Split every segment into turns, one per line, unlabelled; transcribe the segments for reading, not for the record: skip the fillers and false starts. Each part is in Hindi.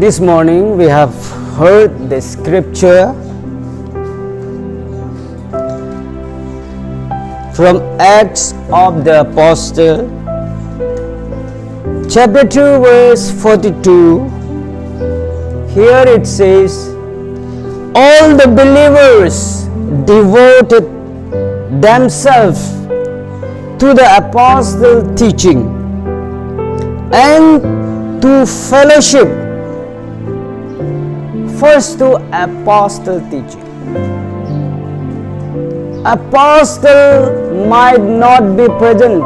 This morning we have heard the scripture from Acts of the Apostle, chapter 2, verse 42. Here it says, all the believers devoted themselves to the apostle teaching and to fellowship. First to apostle teaching. Apostle might not be present,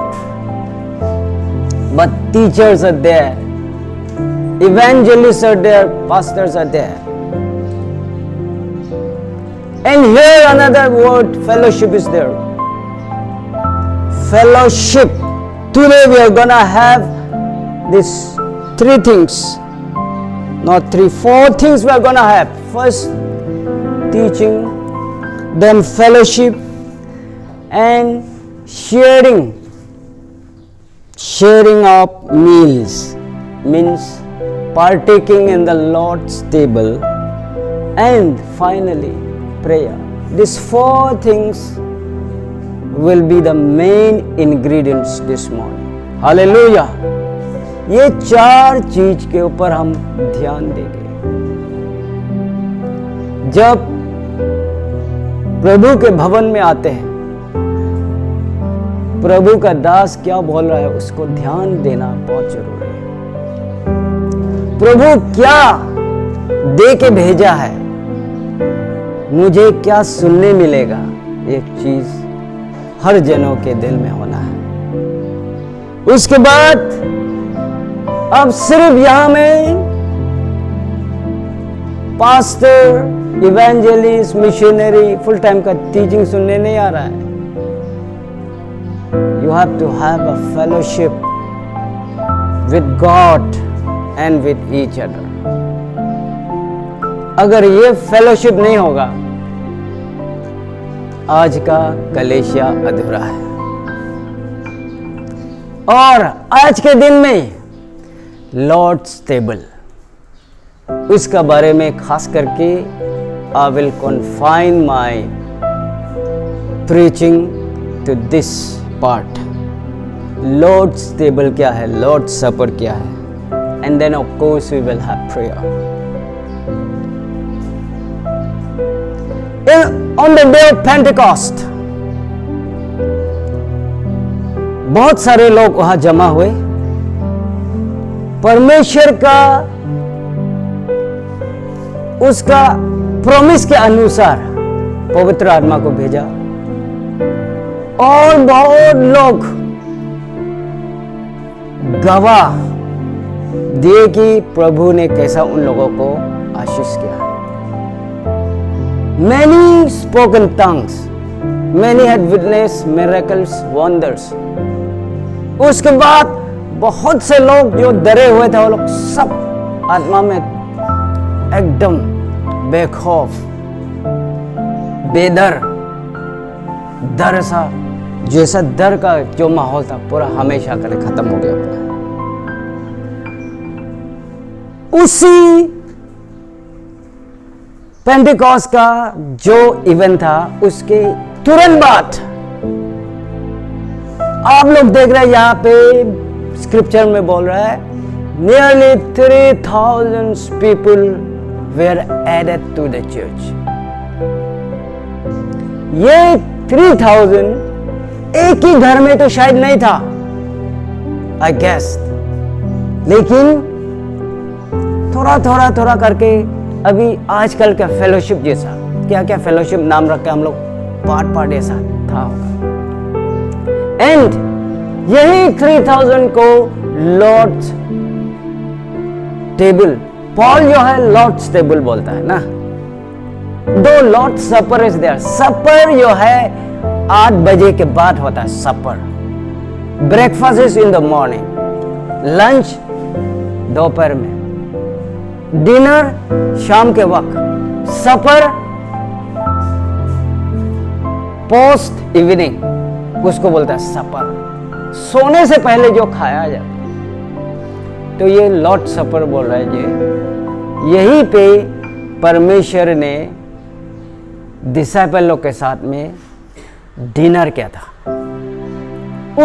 but teachers are there, evangelists are there, pastors are there. And here another word, fellowship, is there. Fellowship. Today we are gonna have these three things. Not three, four things we are gonna have. First, teaching, then fellowship, and sharing. Sharing of meals means partaking in the Lord's table, and finally prayer. These four things will be the main ingredients this morning. Hallelujah. ये चार चीज के ऊपर हम ध्यान देंगे. जब प्रभु के भवन में आते हैं, प्रभु का दास क्या बोल रहा है उसको ध्यान देना बहुत जरूरी है. प्रभु क्या दे के भेजा है, मुझे क्या सुनने मिलेगा, एक चीज हर जनों के दिल में होना है. उसके बाद अब सिर्फ यहां में pastor, evangelist, missionary, full time का टीचिंग सुनने नहीं आ रहा है. You have to have a fellowship with God and with each other. अगर ये फेलोशिप नहीं होगा, आज का कलेशिया अधूरा है. और आज के दिन में लॉर्ड्स टेबल, उसका बारे में खास करके I will confine my preaching to this part. Lord's table क्या है, लॉर्ड्स सपर क्या है, and then of course we will have prayer. On the day of Pentecost, बहुत सारे लोग वहां जमा हुए. परमेश्वर का उसका प्रॉमिस के अनुसार पवित्र आत्मा को भेजा, और बहुत लोग गवाह दिए कि प्रभु ने कैसा उन लोगों को आशीष किया. Many spoke in tongues. Many had witnessed miracles, wonders. उसके बाद बहुत से लोग जो डरे हुए थे, वो लोग सब आत्मा में एकदम बेखौफ, बेडर, डर सा, जैसा डर का जो माहौल था पूरा हमेशा के लिए खत्म हो गया. उसी पेंटिकॉस्ट का जो इवेंट था, उसके तुरंत बाद आप लोग देख रहे हैं यहां पे स्क्रिप्चर में बोल रहा है, nearly 3,000 people were added to the church. ये 3,000 एक ही घर में तो शायद नहीं था, आई गेस, लेकिन थोड़ा करके अभी आजकल का फेलोशिप जैसा, क्या क्या फेलोशिप नाम रख के हम लोग पार्ट ऐसा था. एंड यही 3,000 को लॉर्ड्स टेबल, पॉल जो है लॉर्ड्स टेबल बोलता है ना. The Lord's supper is there. Supper जो है 8 बजे के बाद होता है supper. Breakfast is in the morning, lunch दोपहर में, डिनर शाम के वक्त, सपर पोस्ट इवनिंग, उसको बोलता है सपर. सोने से पहले जो खाया जाता, तो ये लॉर्ड सपर बोल रहा है जी. यहीं पे परमेश्वर ने डिसाइपल लोग के साथ में डिनर किया था।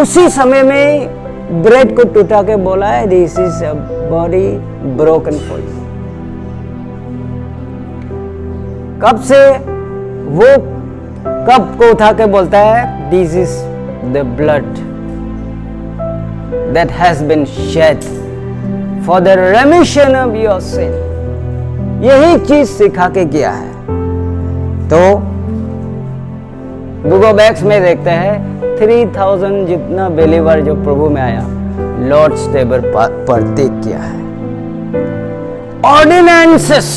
उसी समय में ब्रेड को टूटा के बोला है, this is a body broken for you. कब से वो कप को उठा के बोलता है, this is the blood that has been shed for the remission of your sin. यही चीज सिखा के किया है। तो बुक ऑफ एक्ट्स में देखते हैं 3000 जितना बिलीवर जो प्रभु में आया, लॉर्ड्स टेबल पर टेक किया है। ऑर्डिनेंसेस,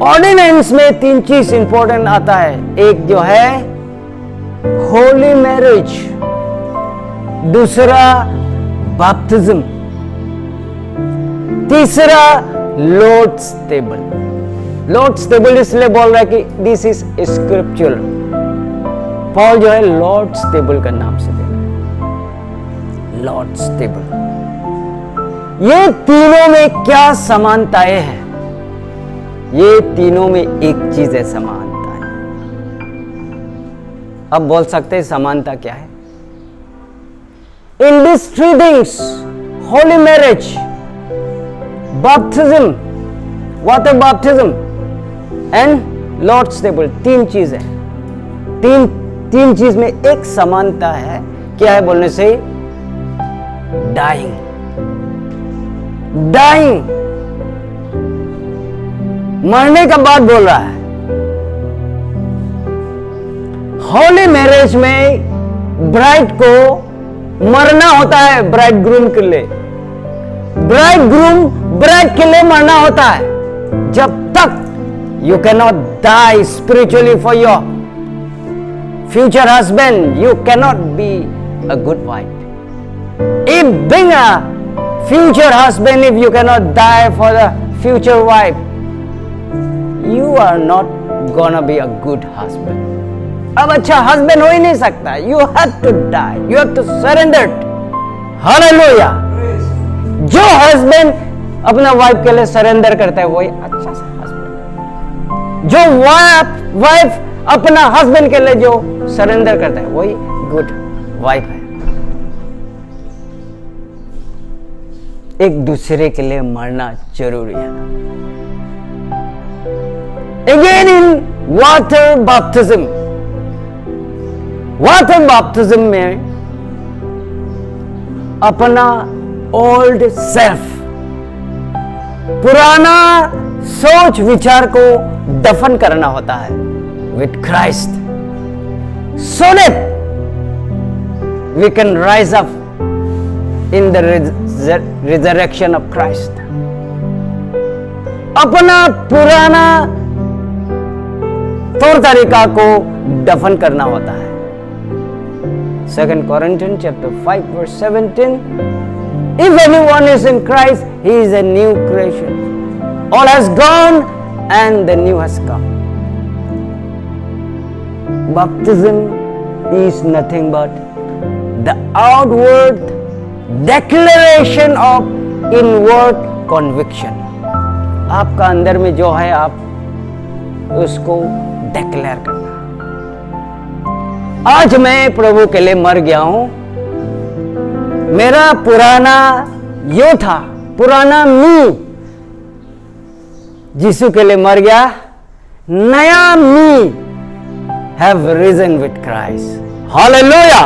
ऑर्डिनेंस में 3 चीज इंपॉर्टेंट आता है। एक जो है होली मैरिज, दूसरा बैप्टिज्म, तीसरा लॉर्ड्स टेबल। लॉर्ड्स टेबल इसलिए बोल रहा है कि दिस इज स्क्रिप्चुरल। पॉल जो है लॉर्ड्स टेबल का नाम से दे रहा है, लॉर्ड्स टेबल। ये तीनों में क्या समानताएं हैं? ये तीनों में एक चीज है, समानता है। अब बोल सकते हैं समानता क्या है? In this 3 things, holy marriage, baptism, water baptism and Lord's table, 3 चीज है। तीन चीज में एक समानता है। क्या है बोलने से? डाइंग, डाइंग, मरने का बात बोल रहा है। होली मैरिज में ब्राइड को मरना होता है ब्राइड ग्रूम के लिए। ब्राइड ग्रूम ब्राइड के लिए मरना होता है। जब तक you can not die spiritually for your future husband, you can not be a good wife. If being a future husband, if you can not die for the future wife, you are not gonna be a good husband. अब अच्छा हस्बैंड हो ही नहीं सकता। You have to die, you have to surrender. Hallelujah. जो हस्बैंड अपना वाइफ के लिए सरेंडर करता है वही अच्छा सा हस्बैंड। जो वाइफ अपना हस्बैंड के लिए जो सरेंडर करता है वही गुड वाइफ है। एक दूसरे के लिए मरना जरूरी है। Again in water baptism, water baptism में अपना ओल्ड सेल्फ, पुराना सोच विचार को दफन करना होता है with Christ, so that we can rise up in the resurrection of Christ. अपना पुराना तौर तरीका को दफन करना होता है। 2 Corinthians chapter 5 verse 17, if anyone is in Christ, he is a new creation. All has gone and the new has come. Baptism is nothing but the outward declaration of inward conviction. आपका अंदर में जो है आप उसको डिक्लेयर करना। आज मैं प्रभु के लिए मर गया हूं। मेरा पुराना यो था, पुराना मी यीशु के लिए मर गया। नया me have risen with Christ. Hallelujah,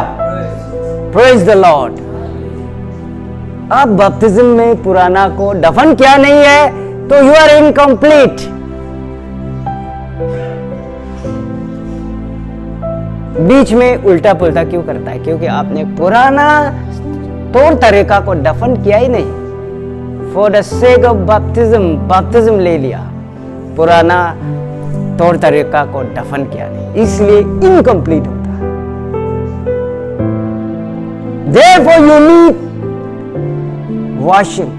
praise the lord. अब बपतिस्म में पुराना को दफन किया नहीं है तो यू आर इनकम्प्लीट। बीच में उल्टा पुल्टा क्यों करता है? क्योंकि आपने पुराना तौर तरीका को दफन किया ही नहीं। For the sake of baptism ले लिया, पुराना तौर तरीका को दफन किया नहीं, इसलिए इनकम्प्लीट होता है। Therefore you need washing।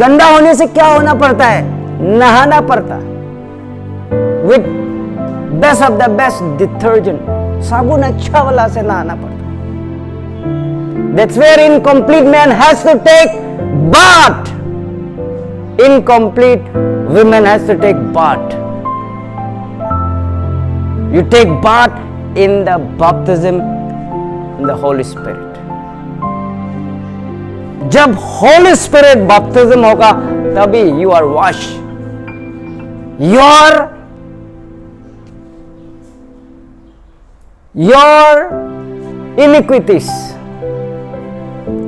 गंदा होने से क्या होना पड़ता है? नहाना पड़ता है with best of the best detergent, साबुन अच्छा वाला से नहाना पड़ता है। That's where incomplete man has to take bath incomplete woman has to take bath. You take bath in the baptism in the Holy Spirit. जब Holy Spirit baptism होगा तभी you are washed. Your iniquities,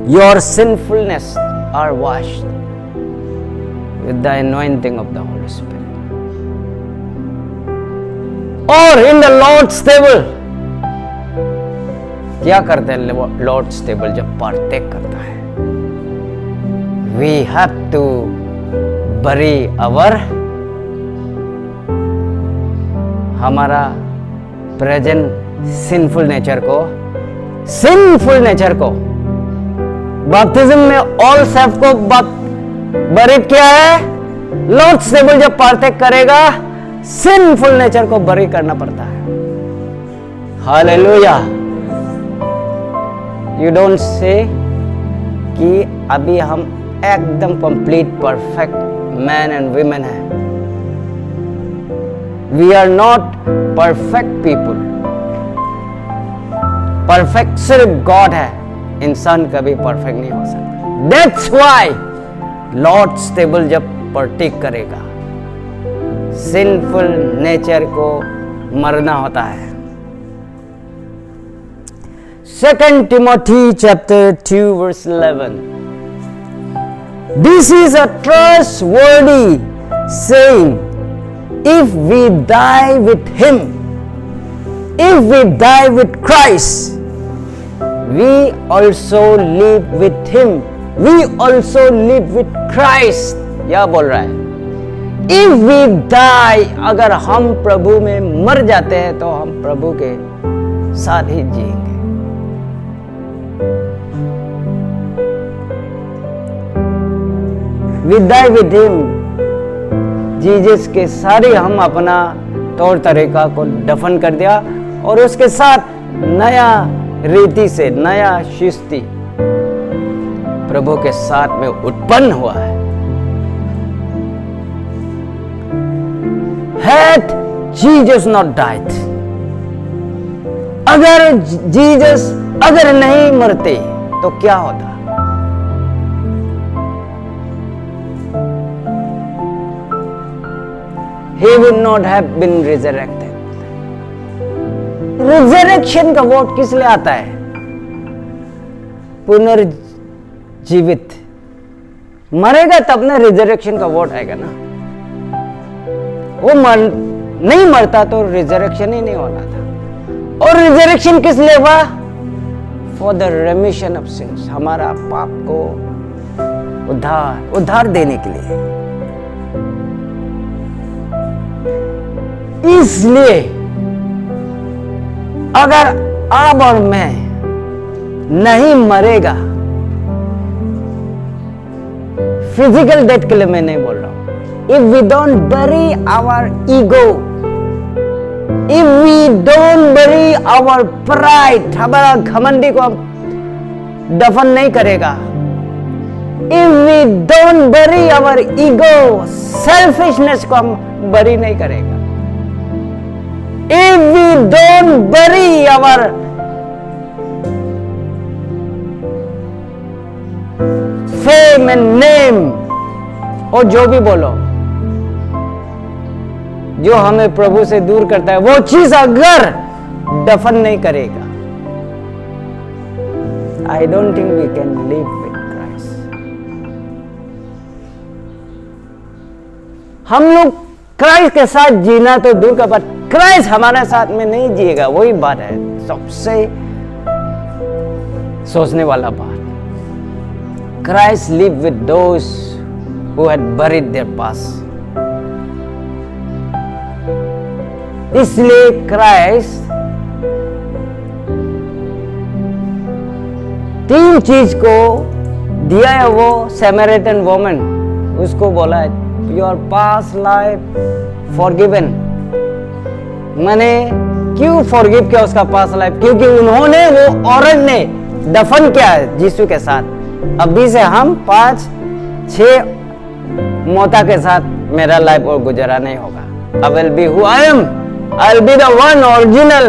your sinfulness are washed with the anointing of the Holy Spirit. और in the Lord's table, क्या करते हैं Lord's table जब पार्टेक करता है? We have to bury हमारा प्रेजेंट सिंफुल नेचर को बपतिस्म में ऑल सेल्फ को बरी किया है. लॉर्ड्स टेबल जब पार्टेक करेगा सिंफुल नेचर को बरी करना पड़ता है. हालेलुया. यू डोंट से कि अभी हम एकदम complete perfect man and women है. We are not perfect people. Perfect सिर्फ गॉड है. इंसान कभी परफेक्ट नहीं हो सकता. दैट्स व्हाई लॉर्ड्स टेबल जब पार्टेक करेगा सिंफुल नेचर को मरना होता है. 2 Timothy chapter 2 verse 11. This is a trustworthy saying. If we die with him, if we die with Christ, we also live with him. We also live with Christ. क्या बोल रहा है? If we die, अगर हम प्रभु में मर जाते हैं तो हम प्रभु के साथ ही जिएंगे. We die with him. Jesus के सारे हम अपना तौर तरीका को दफन कर दिया और उसके साथ नया रीति से नया शिस्ती प्रभु के साथ में उत्पन्न हुआ है. Had Jesus not died, अगर जीसस अगर नहीं मरते तो क्या होता? He would not have been resurrected. Resurrection का वर्ड किस लिए आता है? पुनर्जीवित. मरेगा तब ना रिजरेक्शन का वर्ड आएगा ना. वो नहीं मरता तो रिजरेक्शन ही नहीं होना था. और रिजरेक्शन किस लिए हुआ? For the remission of since. हमारा पाप को उद्धार देने के लिए. इसलिए अगर आप और मैं नहीं मरेगा, फिजिकल डेथ के लिए मैं नहीं बोल रहा हूं. If we don't bury our ego, if we don't bury our pride, हमारा घमंडी को दफन नहीं करेगा. If we don't bury our ego, selfishness को हम बरी नहीं करेगा. If we don't bury our fame and name, और जो भी बोलो जो हमें प्रभु से दूर करता है, वो चीज अगर दफन नहीं करेगा, I don't think we can live with Christ. हम लोग क्राइस्ट के साथ जीना तो दूर का बात, क्राइस्ट हमारे साथ में नहीं जिएगा. वही बात है सबसे सोचने वाला बात. Christ live with those who had buried there past. इसलिए क्राइस्ट तीन चीज को दिया है. वो सैमरिटन वुमन, उसको बोला है योर पास्ट लाइफ फॉरगिवन. मैंने क्यों फॉरगिव किया उसका पास्ट लाइफ? क्योंकि उन्होंने, वो औरत ने दफन किया है यीशु के साथ. अभी से हम 5-6 मोता के साथ मेरा लाइफ और गुजारा नहीं होगा। I will be who I am. I'll be the one original.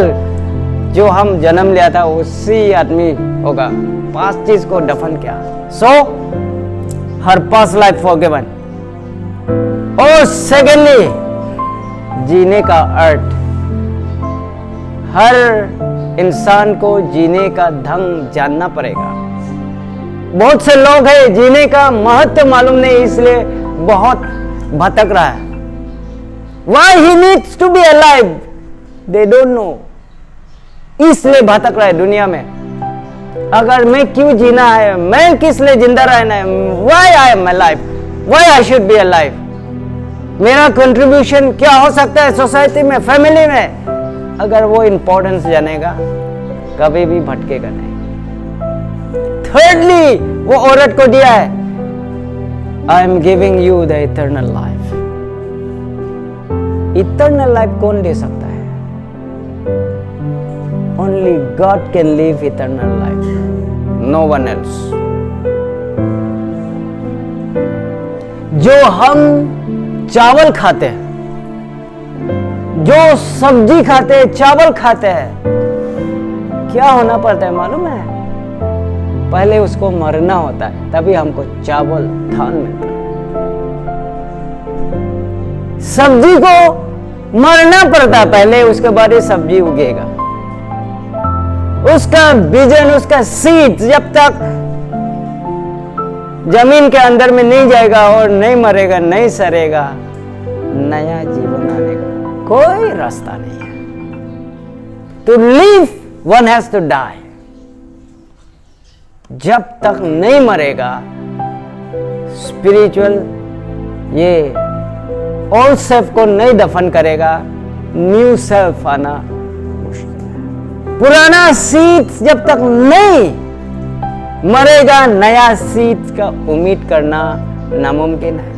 जो हम जन्म लिया था उसी आदमी होगा। पास्ट चीज को दफन किया। So her past life forgiven. और सेकेंडली जीने का अर्थ, हर इंसान को जीने का ढंग जानना पड़ेगा। बहुत से लोग हैं जीने का महत्व मालूम नहीं, इसलिए बहुत भटक रहा है। Why he needs to be alive? They don't know. इसलिए भटक रहा है दुनिया में। अगर मैं क्यों जीना है, मैं किस लिए जिंदा रहना है, Why I am alive? Why I should be alive? मेरा कंट्रीब्यूशन क्या हो सकता है सोसाइटी में, फैमिली में, अगर वो इंपॉर्टेंस जानेगा कभी भी भटकेगा नहीं। थर्डली वो औरत को दिया है, I am giving you the eternal life. Eternal life कौन दे सकता है? Only God can live eternal life, no one else. जो हम चावल खाते हैं, जो सब्जी खाते हैं, चावल खाते हैं, क्या होना पड़ता है मालूम है? पहले उसको मरना होता है, तभी हमको चावल धान मिलता है। सब्जी को मरना पड़ता है पहले, उसके बाद ही सब्जी उगेगा। उसका बीजन, उसका सीड जब तक जमीन के अंदर में नहीं जाएगा और नहीं मरेगा, नहीं सरेगा, नया जीवन आने का कोई रास्ता नहीं है। To live one has to die. जब तक नहीं मरेगा, स्पिरिचुअल ये ओल्ड सेल्फ को नहीं दफन करेगा, न्यू सेल्फ आना मुश्किल है। पुराना सीड जब तक नहीं मरेगा, नया सीड का उम्मीद करना नामुमकिन है।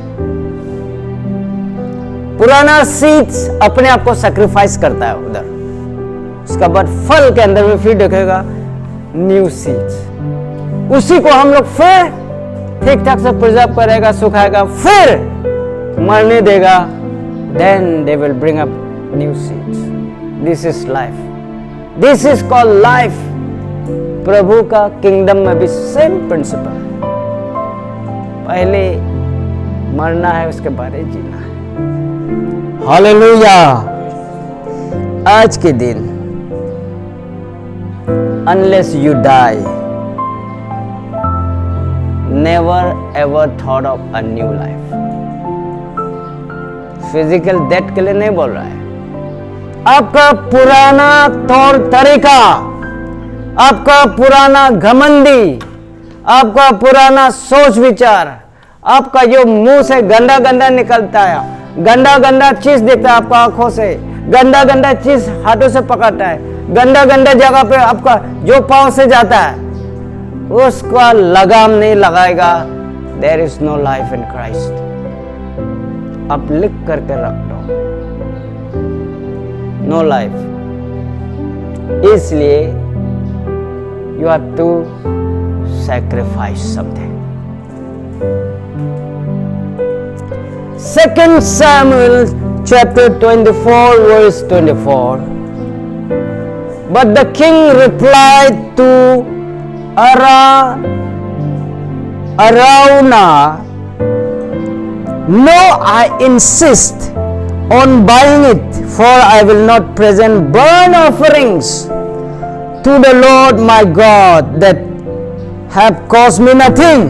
पुराना सीड्स अपने आप को सैक्रिफाइस करता है उधर, उसका बाद फल के अंदर में फिर देखेगा न्यू सीड्स। उसी को हम लोग फिर ठीक ठाक से प्रिजर्व करेगा, सुखाएगा, फिर मरने देगा, then they will bring up new seeds. This is life, this is called life. प्रभु का किंगडम में भी सेम प्रिंसिपल है, पहले मरना है, उसके बाद जीना है। हालेलुया। आज के दिन unless you die, never ever thought of a new life. Physical death के लिए नहीं बोल रहा है। आपका पुराना तौर तरीका, आपका पुराना घमंडी, आपका पुराना सोच विचार, आपका जो मुंह से गंदा गंदा निकलता है, गंदा गंदा चीज देखता है आपका आंखों से, गंदा गंदा चीज हाथों से पकड़ता है, गंदा गंदा जगह पे आपका जो पांव से जाता है, उसका लगाम नहीं लगाएगा, there is no life in Christ. आप लिख करके रख दो, नो लाइफ। इसलिए you have to sacrifice something. 2 Samuel chapter 24 verse 24. But the king replied to Araunah, no, I insist on buying it, for I will not present burnt offerings to the Lord my God that have cost me nothing.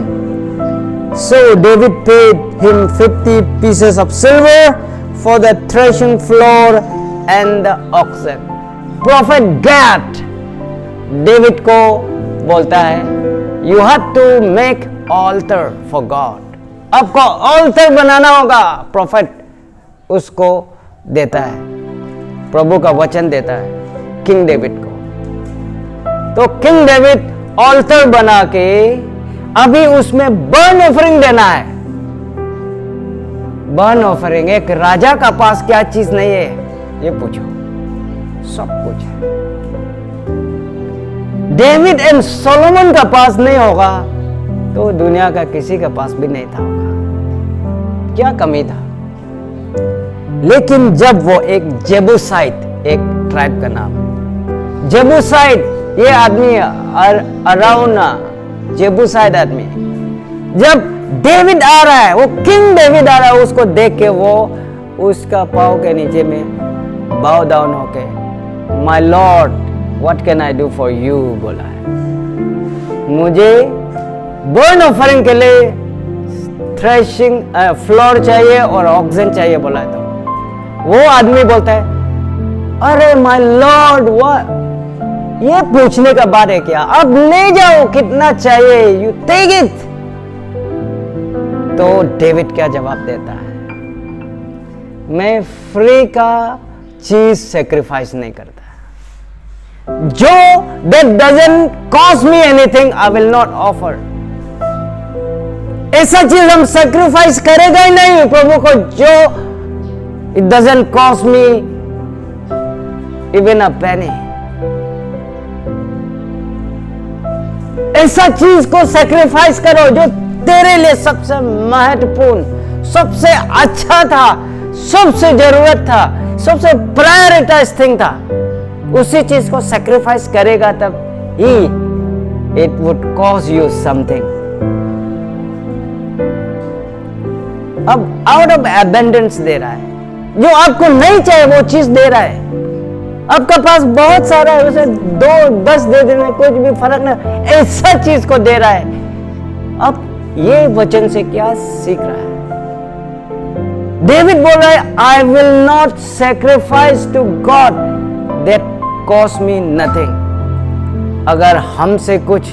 So David paid him 50 pieces of silver for the threshing floor and the oxen. Prophet Gad David को बोलता है, you have to make altar for God. आपको altar बनाना होगा। Prophet उसको देता है, प्रभु का वचन देता है किंग डेविड को। तो किंग डेविड ऑल्टर बना के अभी उसमें बर्न ऑफरिंग देना है। बर्न ऑफरिंग, एक राजा का पास क्या चीज नहीं है ये पूछो, सब कुछ है। डेविड एंड सोलोमन का पास नहीं होगा तो दुनिया का किसी का पास भी नहीं था होगा। क्या कमी था। लेकिन जब वो एक जेबूसाइट, एक ट्राइब का नाम जेबूसाइट, ये आदमी अराउना जेबूसाइट आदमी, जब डेविड आ रहा है, वो किंग डेविड आ रहा है, उसको देख के वो उसका पाँव के नीचे में बाउ डाउन होके, my Lord what can I do for you बोला है। मुझे बर्न ऑफरिंग के लिए थ्रेशिंग फ्लोर चाहिए और ऑक्सीजन चाहिए बोला है। तो वो आदमी बोलता है, अरे माय लॉर्ड, ये पूछने का बात है क्या, अब ले जाओ, कितना चाहिए, यू टेक इट। तो डेविड क्या जवाब देता है, मैं फ्री का चीज सेक्रीफाइस नहीं करता, जो that doesn't cost me anything I will not offer. ऐसा चीज हम सेक्रीफाइस करेगा ही नहीं प्रभु को जो it doesn't cost me even a penny. ऐसा चीज को सेक्रीफाइस करो जो तेरे लिए सबसे महत्वपूर्ण, सबसे अच्छा था, सबसे जरूरत था, सबसे प्रायोरिटाइज थिंग था, उसी चीज को सेक्रीफाइस करेगा तब ही it would cause you something. अब आउट ऑफ एबंडेंस दे रहा है, जो आपको नहीं चाहिए वो चीज दे रहा है। आपका पास बहुत सारा है, उसे 2-10 दे देने कुछ भी फर्क नहीं, ऐसा चीज को दे रहा है। अब ये वचन से क्या सीख रहा है? डेविड बोल रहा है, I will not sacrifice to God that cost me nothing. अगर हमसे कुछ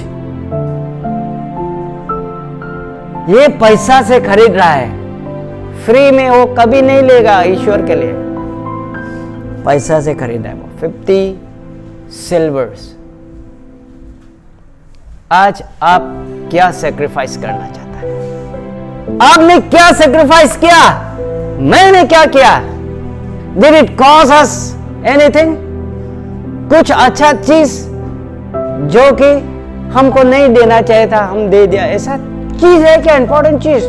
ये पैसा से खरीद रहा है, फ्री में वो कभी नहीं लेगा ईश्वर के लिए, पैसा से खरीदा है वो 50 सिल्वर्स। आज आप क्या सेक्रीफाइस करना चाहता है? आपने क्या सेक्रीफाइस किया? मैंने क्या किया? Did it cause us anything? कुछ अच्छा चीज जो कि हमको नहीं देना चाहिए था हम दे दिया, ऐसा चीज है क्या? इंपॉर्टेंट चीज?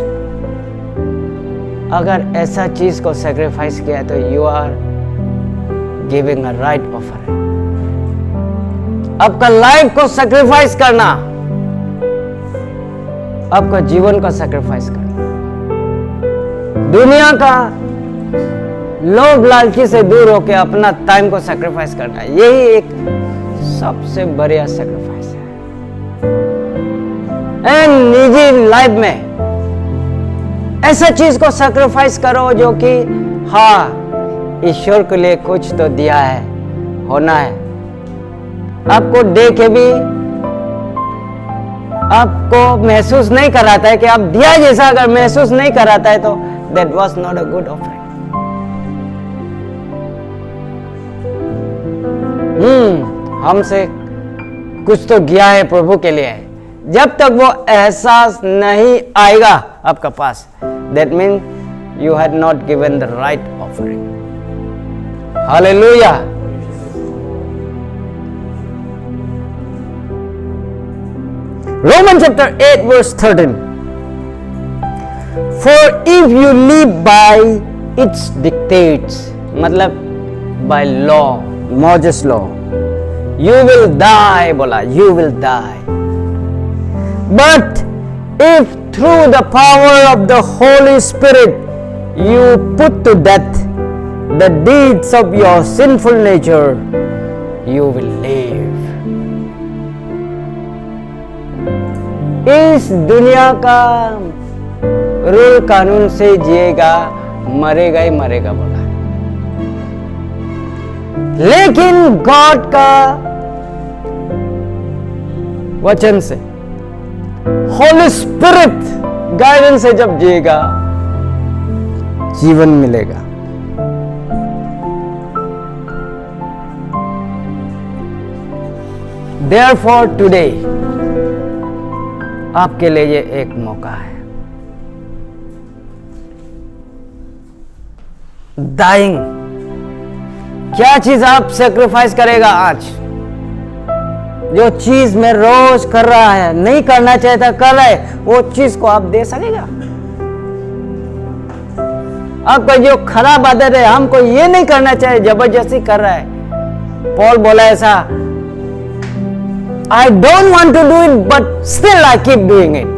अगर ऐसा चीज को सेक्रीफाइस किया तो you are giving a right offer. आपका लाइफ को सेक्रीफाइस करना, आपका जीवन का सेक्रीफाइस करना, दुनिया का लोभ लालची से दूर होकर अपना टाइम को सेक्रीफाइस करना, यही एक सबसे बढ़िया सेक्रीफाइस है। एंड निजी लाइफ में ऐसा चीज को सेक्रीफाइस करो जो कि हाँ ईश्वर के लिए कुछ तो दिया है, होना है। आपको दे के भी आपको महसूस नहीं कराता है कि आप दिया जैसा अगर महसूस नहीं कराता है तो that was not a good offering. हमसे कुछ तो गया है प्रभु के लिए। जब तक वो एहसास नहीं आएगा आपका पास, that mean you had not given the right offering. Hallelujah. Romans chapter 8 verse 13. For if you live by its dictates, मतलब by law, Moses law, you will die, बोला, you will die. But if through the power of the Holy Spirit you put to death the deeds of your sinful nature, you will live. इस दुनिया का रूल कानून से जिएगा, मरेगा ही मरेगा बोला। लेकिन गॉड का वचन से, होली स्पिरिट गाइडेंस से जब जिएगा, जीवन मिलेगा। Therefore today आपके लिए ये एक मौका है। डाइंग, क्या चीज आप सेक्रीफाइस करेगा आज? जो चीज में रोज कर रहा है, नहीं करना चाहता कर रहा है, वो चीज को आप दे सकेगा? आपका जो खराब आदत है, हमको ये नहीं करना चाहिए, जबरदस्ती कर रहा है। पॉल बोला ऐसा, I don't want to do it, but still I keep doing it.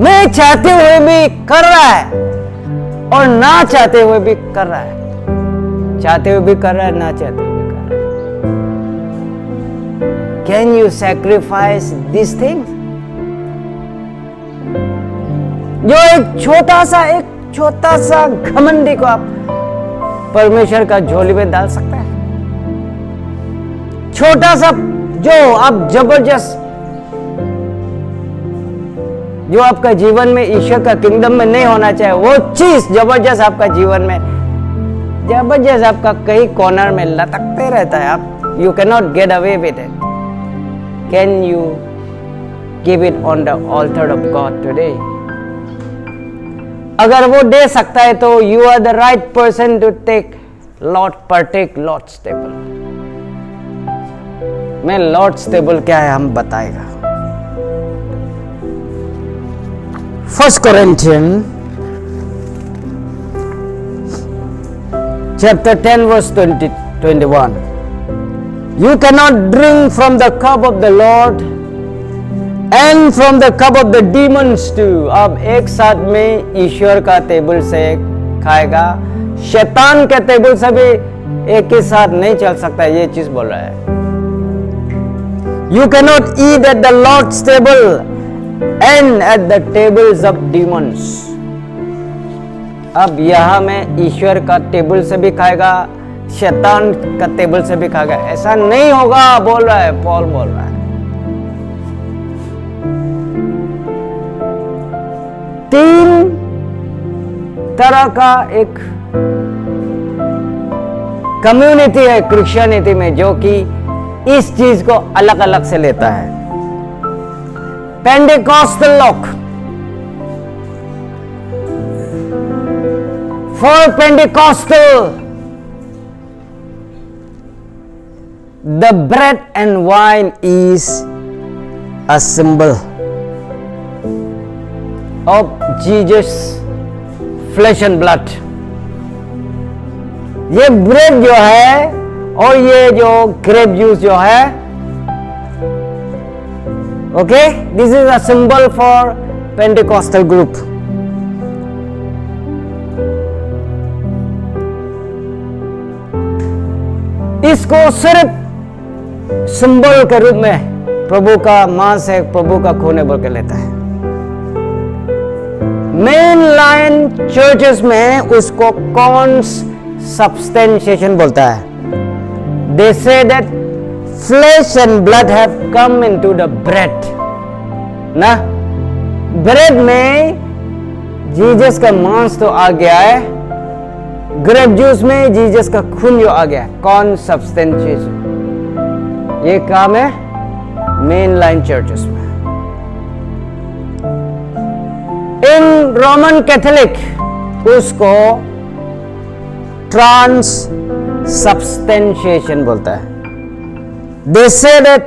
मैं चाहते हुए भी कर रहा है और ना चाहते हुए भी कर रहा है, चाहते हुए भी कर रहा है, ना चाहते हुए भी कर रहा है। Can you sacrifice these things? जो एक छोटा सा घमंडी को आप परमेश्वर का झोली में डाल सकता है, छोटा सा जो आप जबरदस्त, जो आपका जीवन में ईश्वर का किंगडम में नहीं होना चाहिए, वो चीज जबरदस्त आपका जीवन में, जबरदस्त आपका कहीं कॉर्नर में लटकते रहता है, आप you can not get away with it. Can you give it on the altar of God today? अगर वो दे सकता है तो you are the right person to take partake Lord's table. मैं लॉर्ड्स टेबल क्या है हम बताएगा। 1 Corinthians chapter 10 verse 21. You cannot drink from the cup of the Lord and from the cup of the demons too. अब एक साथ में ईश्वर का टेबल से खाएगा, शैतान के टेबल से भी एक ही साथ नहीं चल सकता, ये चीज बोल रहा है। You cannot eat at the Lord's table and at the tables of demons. अब यहां में ईश्वर का टेबल से भी खाएगा, शैतान का टेबल से भी खाएगा, ऐसा नहीं होगा बोल रहा है, पॉल बोल रहा है। तीन तरह का एक कम्युनिटी है क्रिश्चियनिटी में जो कि इस चीज को अलग अलग से लेता है। पेंटेकोस्टल लोग, for Pentecostal the bread and wine is a symbol of Jesus flash and blood. ये ब्रेड जो है और ये जो ग्रेप जूस जो है, okay, this is a symbol for Pentecostal group. इसको सिर्फ सिंबल के रूप में प्रभु का मांस है, प्रभु का खून है बोल के लेता है। मेन लाइन चर्चेस में उसको कौन सब्सटेंशिएशन बोलता है? They say that flesh and blood have come into the bread. ना ब्रेड में जीसस का मांस तो आ गया है, ग्रेप जूस में जीसस का खून जो आ गया है, कौन सब्सटेंशिएशन? ये काम है मेन लाइन चर्चेस में। इन रोमन कैथोलिक उसको ट्रांस सब्सटेंशिएशन बोलता है। They say that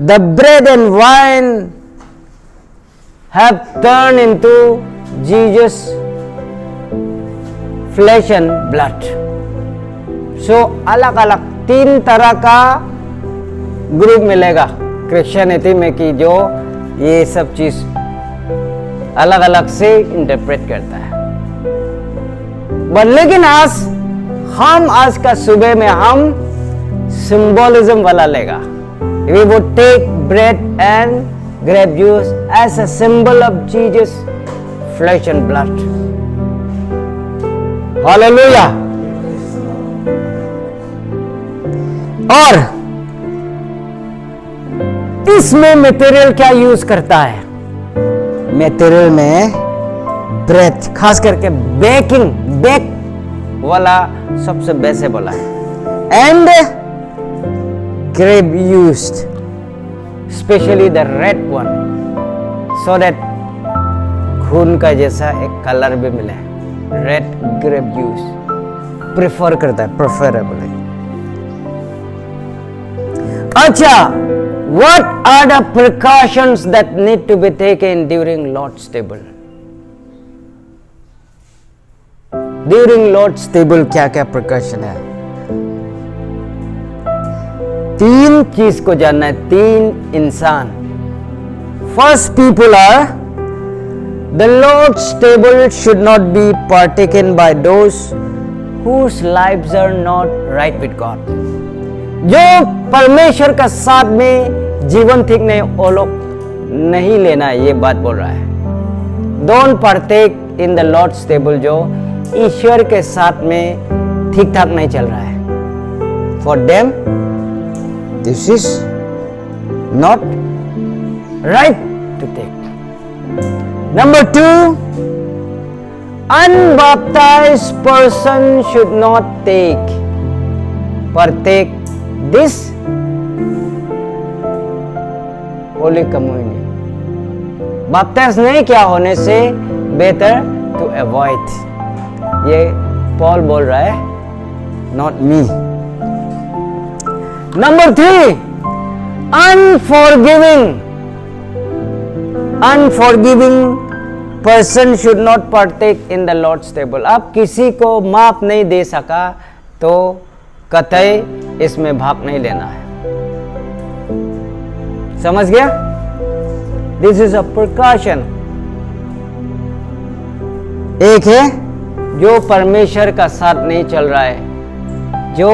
the bread and wine have turned into Jesus' flesh and blood. So अलग अलग तीन तरह का ग्रुप मिलेगा क्रिश्चियनिटी में कि जो ये सब चीज अलग अलग से इंटरप्रेट करता है। बट लेकिन आज का सुबह में हम सिंबोलिज्म वाला लेगा। We would take bread and grape juice as a symbol of Jesus' flesh and blood. Hallelujah. और इसमें मटेरियल क्या यूज करता है? मटेरियल में ब्रेड, खास करके बेक वाला सबसे बेस्ट बोला है। And grape used, especially the red one, so that खून का जैसा एक कलर भी मिले। रेड ग्रेप जूस प्रेफर करता है, प्रेफरेबल। अच्छा, what are the precautions that need to be taken during Lord's table? During Lord's table क्या क्या प्रकर्शन है? तीन चीज को जानना है, तीन इंसान. First people are the Lord's table should not be partaken by those whose lives are not right with God. जो परमेश्वर का साथ में जीवन ठीक नहीं, वो लोग नहीं लेना है, ये बात बोल रहा है. Don't partake in the Lord's table जो ईश्वर के साथ में ठीक ठाक नहीं चल रहा है. For them this is not right to take. Number 2, unbaptized person should not partake this holy communion. Baptize नहीं क्या होने से बेहतर टू अवॉइड. ये पॉल बोल रहा है, not me. Number 3, unforgiving person should not partake in the Lord's table. आप किसी को माफ नहीं दे सका तो कतई इसमें भाग नहीं लेना है. समझ गया? This is a precaution. एक है जो परमेश्वर का साथ नहीं चल रहा है, जो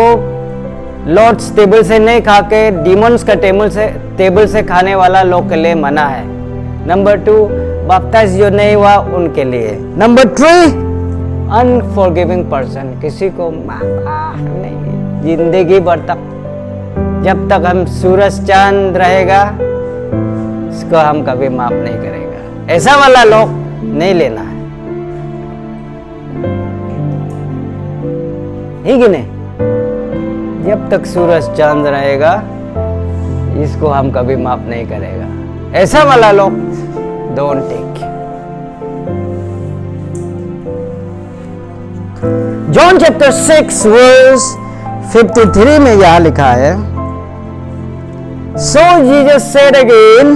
लॉर्ड्स टेबल से नहीं खा के डीमंस का टेबल से खाने वाला लोग के लिए मना है. नंबर 2, बैप्टाइज जो नहीं हुआ उनके लिए. नंबर 3, अनफॉरगिविंग पर्सन, किसी को माफ नहीं, जिंदगी भर तक, जब तक हम सूरज चांद रहेगा इसको हम कभी माफ नहीं करेगा. ऐसा वाला लोग नहीं लेना है, ही कि नहीं? जब तक सूरज चांद रहेगा इसको हम कभी माफ नहीं करेगा. ऐसा वाला लोग don't take. John chapter 6 verse 53 में यह लिखा है, So Jesus said again,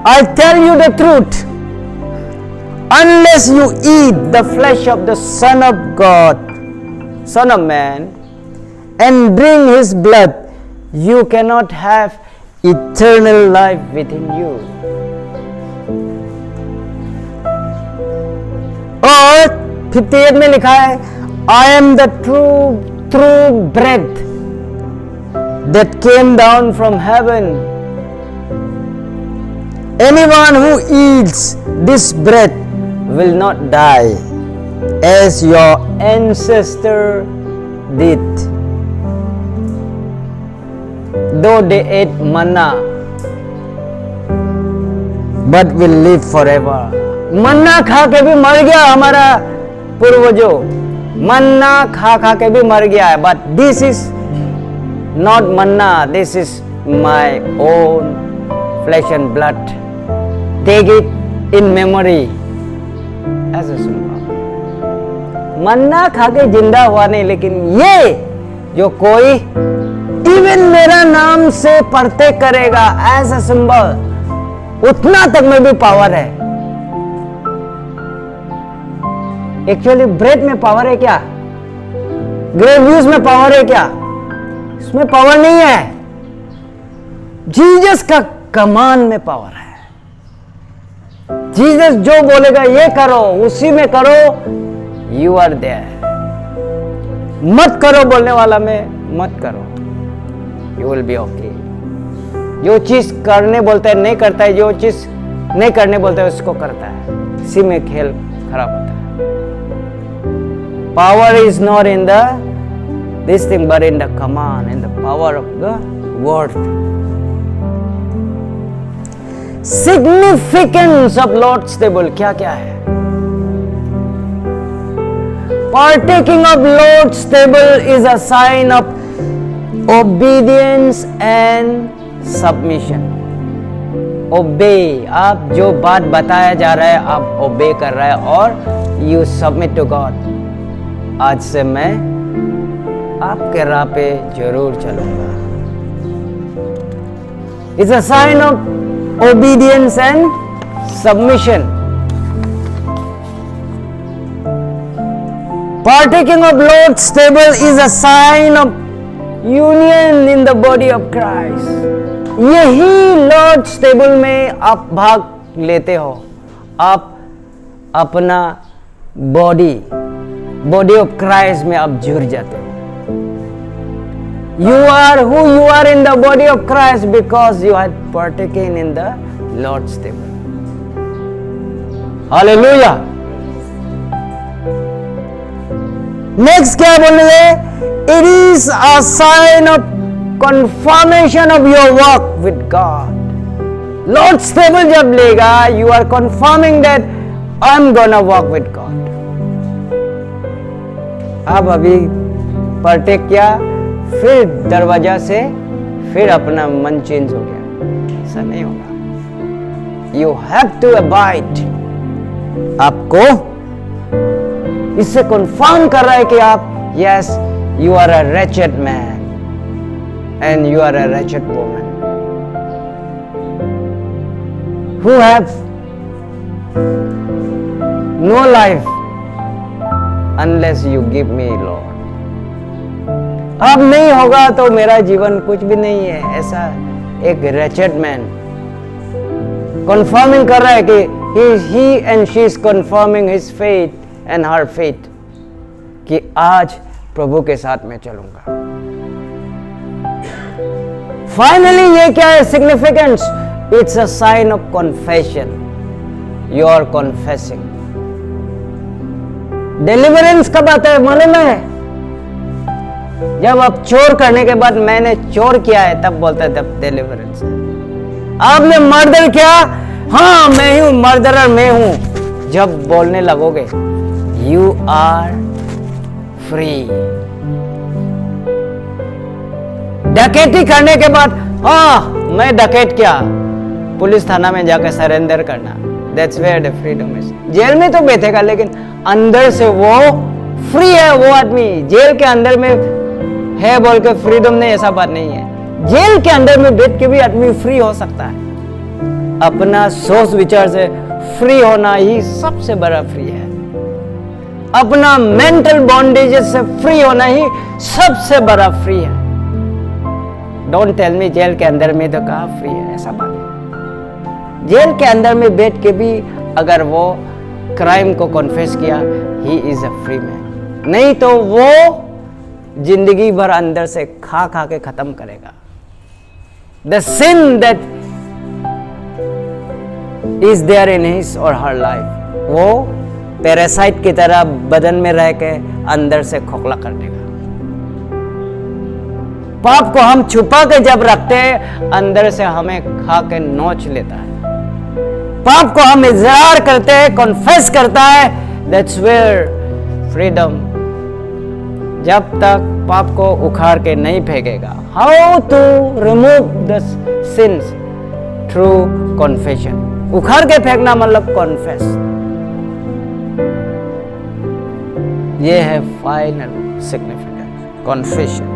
I tell you the truth, unless you eat the flesh of the Son of God, Son of Man, and drink his blood, you cannot have eternal life within you. और 58 में लिखा है, I am the true bread that came down from heaven. Anyone who eats this bread will not die, as your ancestor did. Though they ate manna, but will live forever. मन्ना खा के भी मर गया हमारा पूर्वजों, मन्ना खा खा के भी मर गया है. But this is not manna, this is my own flesh and blood. Take it in memory. ऐसा सुन, मन्ना खा के जिंदा हुआ नहीं, लेकिन ये जो कोई इवन मेरा नाम से पढ़ते करेगा एज अ सिंबल, उतना तक में भी पावर है. एक्चुअली ब्रेड में पावर है क्या? ग्रेव्यूज में पावर है क्या? इसमें पावर नहीं है. जीसस का कमांड में पावर है. जीसस जो बोलेगा ये करो, उसी में करो, यू आर देयर. मत करो बोलने वाला में मत करो, यू विल बी ओके. जो चीज करने बोलता है नहीं करता है, जो चीज नहीं करने बोलता है उसको करता है. इसी में खेल खराब होता है. Power is not in this thing, but in the command, in the power of the word. Significance of Lord's table क्या क्या है? Partaking of Lord's table is a sign of obedience and submission. Obey, आप जो बात बताया जा रहा है आप obey कर रहा है और you submit to God. आज से मैं आपके राह पे जरूर चलूंगा. It's a sign of obedience and submission. Partaking of Lord's table is a sign of union in the body of Christ. यही Lord's table में आप भाग लेते हो, आप अपना बॉडी ऑफ क्राइस्ट में आप जुड़ जाते हो. You are who you are in the body of Christ because you are partaking in the Lord's table. Hallelujah. Next क्या बोलेंगे? It is a sign of confirmation of your work with God. Lord's table जब लेगा, you are confirming that I'm gonna walk with God. अब अभी पार्टेक किया, फिर दरवाजा से फिर अपना मन चेंज हो गया, ऐसा नहीं होगा. You have to abide. आपको इससे कंफर्म कर रहा है कि आप yes you are a wretched man and you are a wretched woman who have no life unless you give me Lord. अब नहीं होगा तो मेरा जीवन कुछ भी नहीं है, ऐसा एक wretched man कंफर्मिंग कर रहा है कि he and she is confirming his faith and her faith कि आज प्रभु के साथ मैं चलूंगा. फाइनली ये क्या है significance? It's a sign of confession. You are confessing. Deliverance कब आता है मालूम है? जब आप चोर करने के बाद मैंने चोर किया है तब बोलता है तब डिलीवरेंस. आपने मर्डर किया, हाँ मैं हूं मर्डरर, मैं हूं. जब बोलने लगोगे यू आर फ्री. डकैती करने के बाद हाँ मैं डकैत किया, पुलिस थाना में जाकर सरेंडर करना, that's where the freedom is. Jail में तो बैठेगा लेकिन अंदर से वो फ्री है. वो आदमी जेल के अंदर में है बोल के फ्रीडम नहीं, ऐसा बात नहीं है. जेल के अंदर में बैठ के भी आदमी फ्री हो सकता है. अपना सोच विचार से फ्री होना ही सबसे बड़ा फ्री है. अपना मेंटल बॉन्डेज से फ्री होना ही सबसे बड़ा फ्री है. डोंट टेल मी जेल के अंदर में तो कहाँ फ्री है, ऐसा बात नहीं. जेल के अंदर में बैठ के भी अगर वो क्राइम को कॉन्फेस किया, he is a free man. नहीं तो वो जिंदगी भर अंदर से खा खा के खत्म करेगा. The sin that is there in his or her life, वो पैरासाइट की तरह बदन में रह के अंदर से खोखला कर देगा. पाप को हम छुपा के जब रखते हैं, अंदर से हमें खा के नोच लेता है. पाप को हम इजहार करते हैं, कॉन्फेस करता है, दैट्स वेयर फ्रीडम. जब तक पाप को उखाड़ के नहीं फेंकेगा. How to remove the sins? Through confession. उखाड़ के फेंकना मतलब कॉन्फेस. ये है फाइनल सिग्निफिकेंस, कॉन्फेशन.